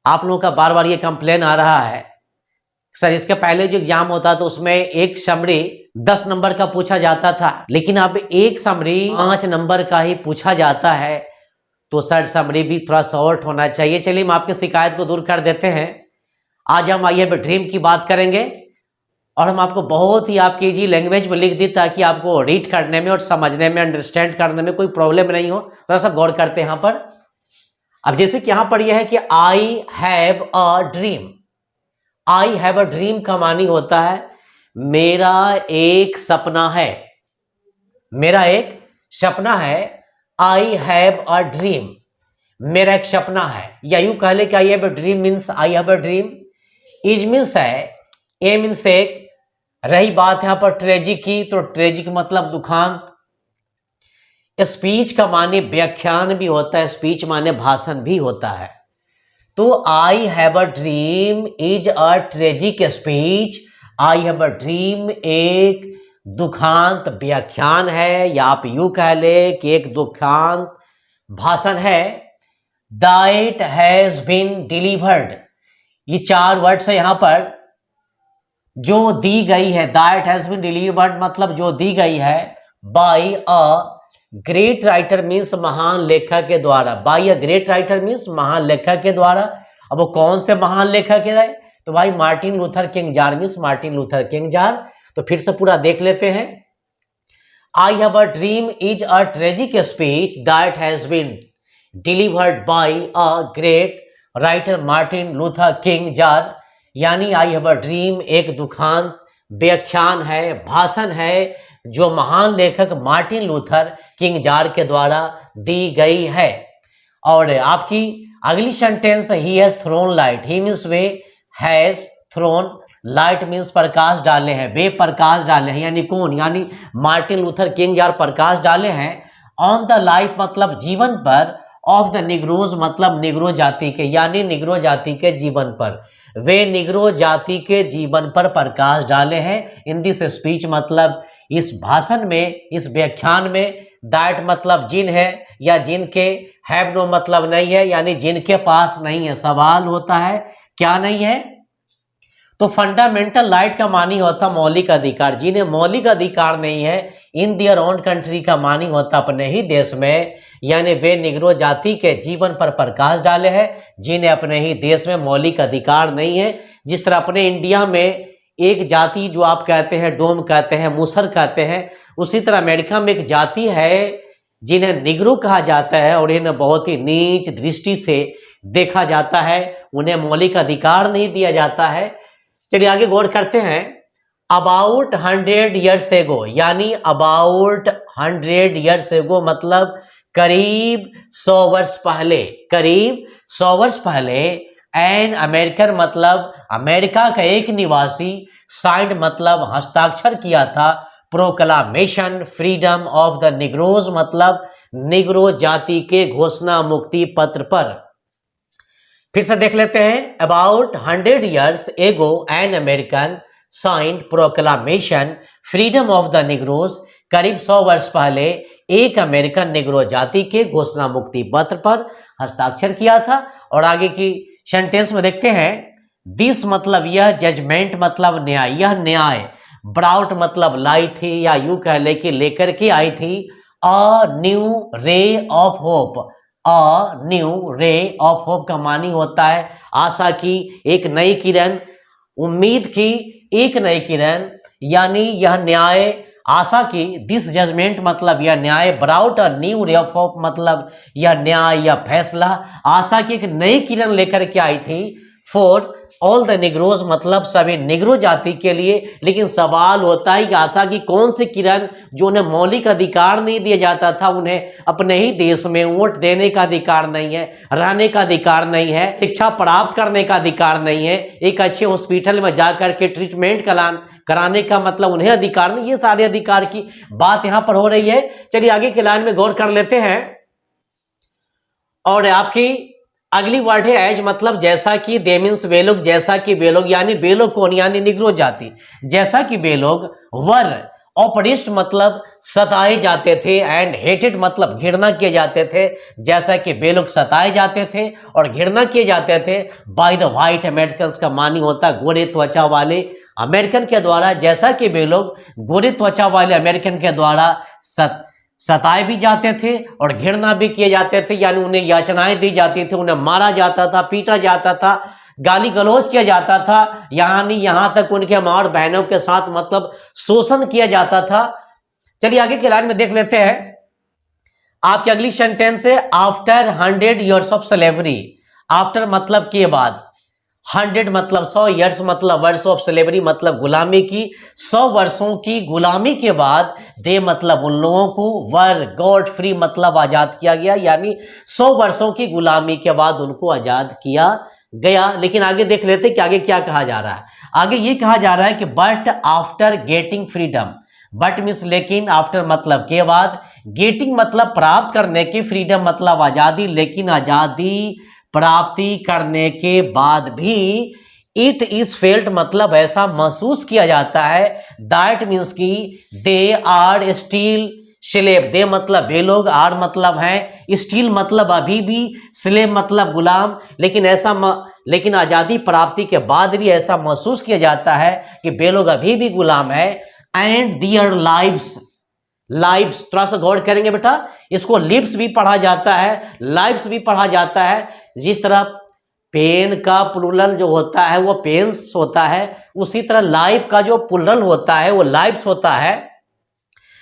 आप लोगों का बार बार ये कंप्लेन आ रहा है सर, इसके पहले जो एग्जाम होता था उसमें एक समरी 10 नंबर का पूछा जाता था, लेकिन अब एक समरी 5 नंबर का ही पूछा जाता है। तो सर समरी भी थोड़ा शॉर्ट होना चाहिए। चलिए हम आपकी शिकायत को दूर कर देते हैं। आज हम आई हैव अ ड्रीम की बात करेंगे और हम आपको बहुत ही आपकी इजी लैंग्वेज में लिख दी ताकि आपको रीड करने में और समझने में, अंडरस्टैंड करने में कोई प्रॉब्लम नहीं हो। थोड़ा सा गौर करते हैं यहाँ पर। अब जैसे कि यहां पर यह है कि आई have a dream. I have a dream का मानी होता है मेरा एक सपना है। मेरा एक सपना है। आई हैव अ ड्रीम, मेरा एक सपना है। या यूं कह ले कि आई have a dream means I have a dream. Is means है, ए मीन्स एक। रही बात यहां पर ट्रेजिक की, तो ट्रेजिक मतलब दुखांत। स्पीच का माने व्याख्यान भी होता है, स्पीच माने भाषण भी होता है। तो आई have a dream is a tragic speech. I have a dream एक दुखांत व्याख्यान है, या आप यूं कह ले कि एक दुखांत भाषण है। दैट हैज बीन डिलीवर्ड, ये 4 वर्ड्स है यहां पर। जो दी गई है, दैट हैज बीन डिलीवर्ड मतलब जो दी गई है, by a great writer means महान लेखक के द्वारा। By a great writer means महान लेखक के द्वारा। अब वो कौन से महान लेखक है? तो भाई Martin Luther King jar means Martin Luther King jar. तो फिर से पूरा देख लेते हैं। I have a dream is a tragic speech that has been delivered by a great writer Martin Luther King jar. यानी आई हैव अ ड्रीम एक दुखांत व्याख्यान है, भाषण है, जो महान लेखक मार्टिन लूथर किंग जार के द्वारा दी गई है। और आपकी अगली sentence, he has thrown light. He means वे, हैज थ्रोन लाइट मीन्स प्रकाश डाले हैं, वे प्रकाश डाले हैं। यानी कौन? यानी मार्टिन लूथर किंग जार प्रकाश डाले हैं ऑन द लाइफ मतलब जीवन पर, ऑफ द निग्रोज मतलब निग्रो जाति के, यानी निग्रो जाति के जीवन पर। वे निग्रो जाति के जीवन पर प्रकाश डाले हैं इन दिस स्पीच मतलब इस भाषण में, इस व्याख्यान में। दैट मतलब जिन है या जिनके, हैव नो मतलब नहीं है, यानी जिनके पास नहीं है। सवाल होता है क्या नहीं है? तो फंडामेंटल राइट का मानी होता मौलिक अधिकार। जिन्हें मौलिक अधिकार नहीं है, इन दियर ओन कंट्री का मानी होता अपने ही देश में, यानी वे निग्रो जाति के जीवन पर प्रकाश डाले हैं जिन्हें अपने ही देश में मौलिक अधिकार नहीं है। जिस तरह अपने इंडिया में एक जाति जो आप कहते हैं डोम कहते हैं, मूसर कहते हैं, उसी तरह अमेरिका में एक जाति है जिन्हें निग्रो कहा जाता है और इन्हें बहुत ही नीच दृष्टि से देखा जाता है। उन्हें मौलिक अधिकार नहीं दिया जाता है। चलिए आगे गौर करते हैं। अबाउट 100 ईयर्स एगो, यानी अबाउट 100 ईयर्स एगो मतलब करीब 100 वर्ष पहले। करीब 100 वर्ष पहले एन अमेरिकन मतलब अमेरिका का एक निवासी, साइंड मतलब हस्ताक्षर किया था, proclamation freedom of the Negroes मतलब निग्रो जाति के घोषणा मुक्ति पत्र पर। फिर से देख लेते हैं। About 100 years ago an American signed proclamation freedom of the Negroes, करीब 100 वर्ष पहले एक अमेरिकन निग्रो जाति के घोषणा मुक्ति पत्र पर हस्ताक्षर किया था। और आगे की सेंटेंस में देखते हैं। दिस मतलब यह, जजमेंट मतलब न्याय, यह न्याय, ब्राउट मतलब लाई थी, या यूं कह ले कि लेकर के आई थी, a new ray of hope. A new ray of hope का मानी होता है आशा की एक नई किरण, उम्मीद की एक नई किरण। यानी यह न्याय आशा की, दिस जजमेंट मतलब यह न्याय, brought a new ray of hope मतलब यह न्याय या फैसला आशा की एक नई किरण लेकर के आई थी। फॉर ऑल द निग्रोज मतलब सभी निग्रो जाति के लिए। लेकिन सवाल होता है कि आशा की कौन सी किरण, जो उन्हें मौलिक अधिकार नहीं दिया जाता था, उन्हें अपने ही देश में वोट देने का अधिकार नहीं है, रहने का अधिकार नहीं है, शिक्षा प्राप्त करने का अधिकार नहीं है, एक अच्छे हॉस्पिटल में जाकर के ट्रीटमेंट कराने का मतलब उन्हें अधिकार नहीं। ये सारे अधिकार की बात यहां पर हो रही है। चलिए आगे की लाइन में गौर कर लेते हैं। और आपकी अगली वर्ड है एज मतलब जैसा कि, दे मीन्स वे लोग, जैसा कि वे लोग, यानी वे लोग कौन? यानी निग्रो जाति। जैसा कि वे लोग वर ऑपरेस्ड मतलब सताए जाते थे, एंड हेटेड मतलब घृणा किए जाते थे, जैसा कि वे लोग सताए जाते थे और घृणा किए जाते थे बाय द वाइट अमेरिकन का मानी होता है गोरे त्वचा वाले अमेरिकन के द्वारा, जैसा कि वे लोग गोरे त्वचा वाले अमेरिकन के द्वारा सताए भी जाते थे और घृणा भी किए जाते थे, यानी उन्हें याचनाएं दी जाती थी, उन्हें मारा जाता था, पीटा जाता था, गाली गलौज किया जाता था, यानी यहां तक उनके मां और बहनों के साथ मतलब शोषण किया जाता था। चलिए आगे के लाइन में देख लेते हैं। आपकी अगली सेंटेंस है after 100 years of slavery. After मतलब के बाद, 100 मतलब 100, ईयर्स मतलब वर्ष ऑफ स्लेवरी मतलब गुलामी की, 100 वर्षों की गुलामी के बाद दे मतलब उन लोगों को, वर गॉट फ्री मतलब आजाद किया गया, यानी 100 वर्षों की गुलामी के बाद उनको आजाद किया गया। लेकिन आगे देख लेते कि आगे क्या कहा जा रहा है। आगे ये कहा जा रहा है कि but after getting freedom, but means लेकिन, आफ्टर मतलब के बाद, गेटिंग मतलब प्राप्त करने की, फ्रीडम मतलब आजादी, लेकिन आजादी प्राप्ति करने के बाद भी इट इज फेल्ट मतलब ऐसा महसूस किया जाता है, दैट मीन्स की दे आर स्टिल स्लेव, दे मतलब वे लोग, आर मतलब हैं, स्टील मतलब अभी भी, स्लेव मतलब गुलाम, लेकिन आजादी प्राप्ति के बाद भी ऐसा महसूस किया जाता है कि वे लोग अभी भी गुलाम है। एंड दियर लाइव्स, लाइव्स थोड़ा सा गौर करेंगे बेटा, इसको लिव्स भी पढ़ा जाता है, लाइव्स भी पढ़ा जाता है। जिस तरह पेन का प्लूरल जो होता है वो पेन्स होता है, उसी तरह लाइफ का जो प्लूरल होता है वो लाइव्स होता है।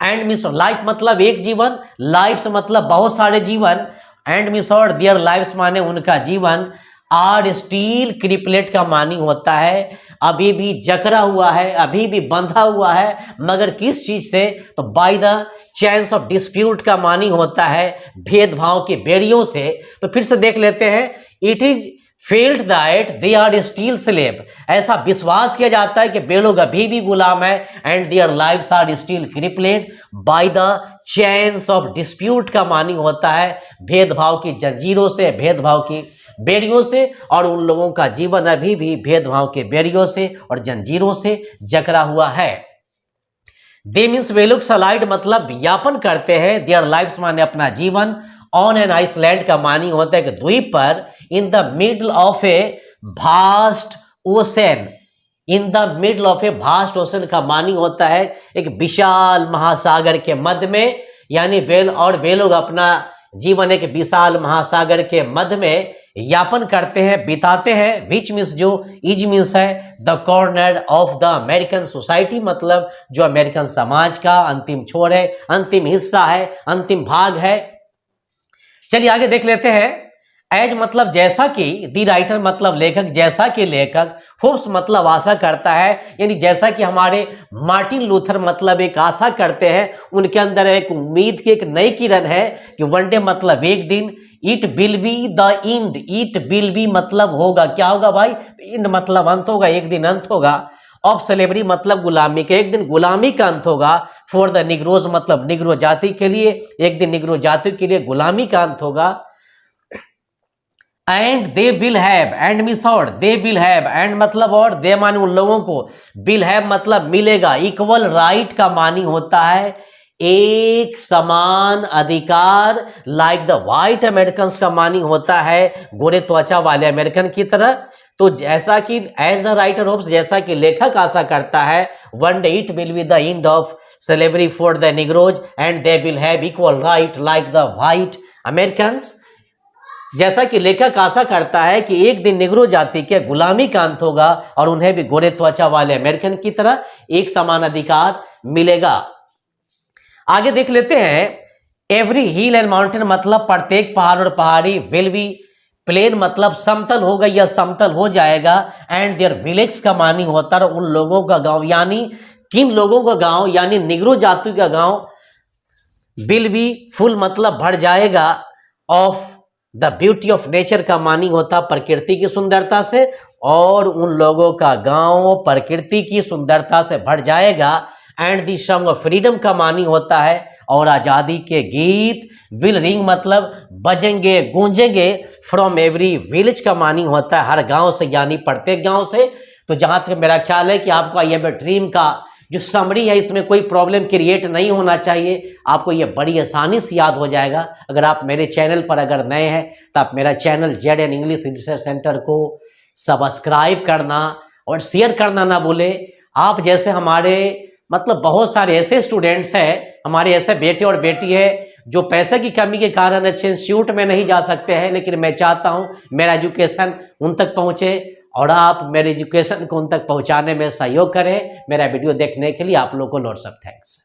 एंड मिस लाइफ मतलब एक जीवन, लाइफ्स मतलब बहुत सारे जीवन, एंड मिस और दियर लाइफ्स माने उनका जीवन, आर स्टील क्रिपलेट का मानी होता है अभी भी जकड़ा हुआ है, अभी भी बंधा हुआ है, मगर किस चीज से, तो bye the chains of dispute का मानी होता है भेदभाव की बेड़ियों से। तो फिर से देख लेते हैं, it is felt that they are still slave, ऐसा विश्वास किया जाता है कि वे लोग अभी भी गुलाम है, and their lives are still crippled by the chains of dispute का मानी होता है भेदभाव की जंजीरों से, भेदभाव की बेड़ियों से, और उन लोगों का जीवन अभी भी भेदभाव के बेड़ियों से और जंजीरों से जकड़ा हुआ है। दे मीन्स वे लोग सलाइड मतलब यापन करते हैं, देयर लाइफ्स माने अपना जीवन, ऑन एन आइसलैंड का मानी होता है कि द्वीप पर, in the middle of A vast ocean, in the middle of A vast ocean का मानी होता है एक विशाल महासागर के मध्य में, यानी वे लोग अपना जीवन एक विशाल महासागर के मध्य में यापन करते हैं, बिताते हैं। विच मीन्स जो इज मीन्स है the corner of the American society, मतलब जो अमेरिकन समाज का अंतिम छोर है, अंतिम हिस्सा है, अंतिम भाग है। चलिए आगे देख लेते हैं। एज मतलब जैसा कि, दी राइटर मतलब लेखक, जैसा कि लेखक, होप्स मतलब आशा करता है, यानी जैसा कि हमारे मार्टिन लूथर मतलब एक आशा करते हैं, उनके अंदर एक उम्मीद की एक नई किरण है कि वन डे मतलब एक दिन, it will be the end, it will be मतलब होगा, क्या होगा भाई, इंड मतलब अंत होगा, एक दिन अंत होगा, ऑफ स्लेवरी मतलब गुलामी के, एक दिन गुलामी का अंत होगा, फॉर द निग्रोज मतलब निग्रो जाति के लिए, एक दिन निग्रो जाति के लिए गुलामी का अंत होगा। And they will have, and means और, दे विल हैव, एंड मतलब और, दे माने उन लोगों को, विल हैव मतलब मिलेगा, इक्वल राइट का मानी होता है एक समान अधिकार, लाइक द व्हाइट अमेरिकन का मानी होता है गोरे त्वचा वाले अमेरिकन की तरह। तो जैसा कि एज द राइटर होप्स, जैसा कि लेखक आशा करता है, one day it will be the end of slavery for the Negroes and they will have equal right like the white American. जैसा कि लेखक आशा करता है कि एक दिन निग्रो जाति के गुलामी का अंत होगा और उन्हें भी गोरे त्वचा वाले अमेरिकन की तरह एक समान अधिकार मिलेगा। आगे देख लेते हैं। एवरी हिल एंड माउंटेन मतलब प्रत्येक पहाड़ और पहाड़ी, विल बी प्लेन मतलब समतल होगा या समतल हो जाएगा, एंड देयर विलेज का मानी होता है उन लोगों का गांव, यानी किन लोगों का गांव, यानी निग्रो जाति का गांव, विल बी फुल मतलब भर जाएगा, of the beauty of nature का मानी होता प्रकृति की सुंदरता से, और उन लोगों का गांव प्रकृति की सुंदरता से भर जाएगा। And the song of freedom का मानी होता है और आजादी के गीत, विल रिंग मतलब बजेंगे गूंजेंगे, फ्रॉम एवरी विलेज का मानी होता है हर गांव से, यानी प्रत्येक गांव से। तो जहां तक मेरा ख्याल है कि आपका ये ड्रीम का जो समरी है इसमें कोई प्रॉब्लम क्रिएट नहीं होना चाहिए। आपको ये बड़ी आसानी से याद हो जाएगा। अगर आप मेरे चैनल पर अगर नए हैं तो आप मेरा channel ZN English research centre को सब्सक्राइब करना और शेयर करना ना भूले। आप जैसे हमारे मतलब बहुत सारे ऐसे स्टूडेंट्स हैं, हमारे ऐसे बेटे और बेटी है जो पैसे की कमी के कारण अच्छे इंस्टीट्यूट में नहीं जा सकते हैं, लेकिन मैं चाहता हूं मेरा एजुकेशन उन तक पहुंचे और आप मेरे एजुकेशन को उन तक पहुंचाने में सहयोग करें। मेरा वीडियो देखने के लिए आप लोगों को लॉट्स ऑफ थैंक्स।